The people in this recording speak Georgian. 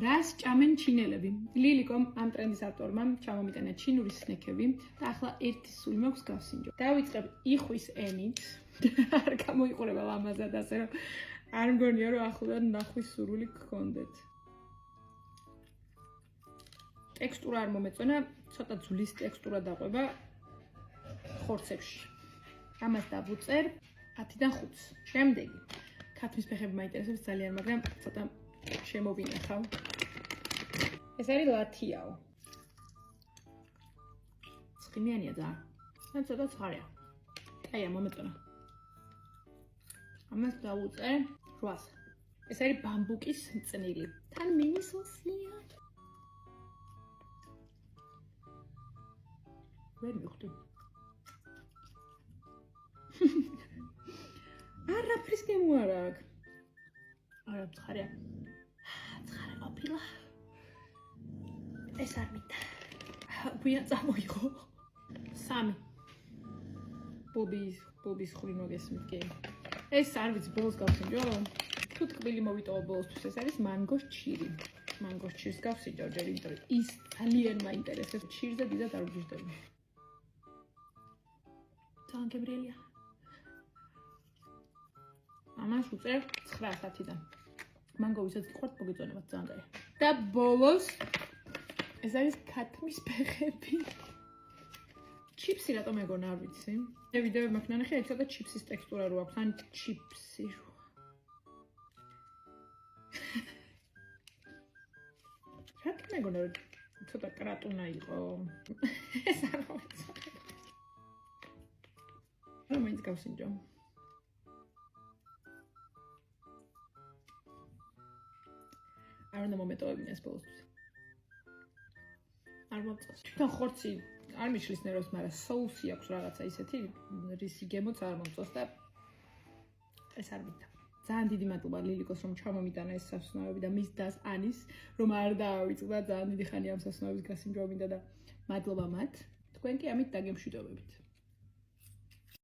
რას ჭამენ ჩინელები? ლილიკომ ამ ტრენდის ავტორმა ჩამომიტანა ჩინური სნექები და ახლა ერთი სული მაქვს გავსინჯო. დავიწყებ იხვის ენით. არ გამოიყურება ლამაზად, ასე რომ არ მგონია რომ ახლად ნახვის სურვილი გქონდეთ. ტექსტურა არ მომეწონა, ცოტა ძვლის ტექსტურა დაყვება ხორცებში. ამას დავუწერ 10-დან 5-ს. შემდეგი ქათმის ფეხები მაინტერესებს ძალიან, მაგრამ ცოტა შემოვინახავ. ეს არის ლათიაო. ცხიმიანია ძალიან. და ცოტა ცხარია. აი, მომეწონა. ამას დავუწერ 8-ს. ეს არის ბამბუკის მწნილი. თან მინი სოსია. ვერ მივხვდი. არაფრის გემო არ აქვს. არა, ცხარია. ცხარე ყოფილა. ეს არ მინდა. გვიან წამოიღო. 3. ბობის ხრინო გესმით კი. ეს არ ვიცი ბოლოს გავსინჯო. თუ ტკბილი მოვიტოვო ბოლოსთვის, ეს არის მანგოს ჩირი. მანგოს ჩირს გავსინჯო ჯერ, იმიტომ რომ ის ძალიან მაინტერესებს. ჩირზე დიდად არ ვგიჟდები. ძალიან გებრიელია. ამას უწერ 9-ს 10-დან. მანგო ვისაც გიყვართ, მოგეწონებათ ძალიან კაი. და ბოლოს ეს არის ქათმის ფეხები. ჩიპსი რატომ ეგონა არ ვიცი. მე ვიდეოები მაქვს ნანახი, აი ცოტა ჩიპსის ტექსტურა რო აქვს, ან ჩიპსი რო. რატომ ეგონა რომ ცოტა კრატუნა იყო? ეს არ მომეწონა. რა მაინც გავსინჯო. არ უნდა მომეტოვებინეს ბოლოსთვის. არ მომწონს. თვითონ ხორცი არ მიშლის ნერვს, მაგრამ соуსი აქვს რაღაცა ისეთი, რისი გემოც არ მომწონს და ეს არ მინდა. ძალიან დიდი მადლობა ლილიკოს რომ ჩამომიტანა ეს სასწაულებები და მის დას ანის რომ არ დაავიწყდა ძალიან დიდი ხანი ამ სასწაულებების გასინჯვა მინდა და მადლობა მათ. თქვენ კი ამით დაგემშვიდობებით.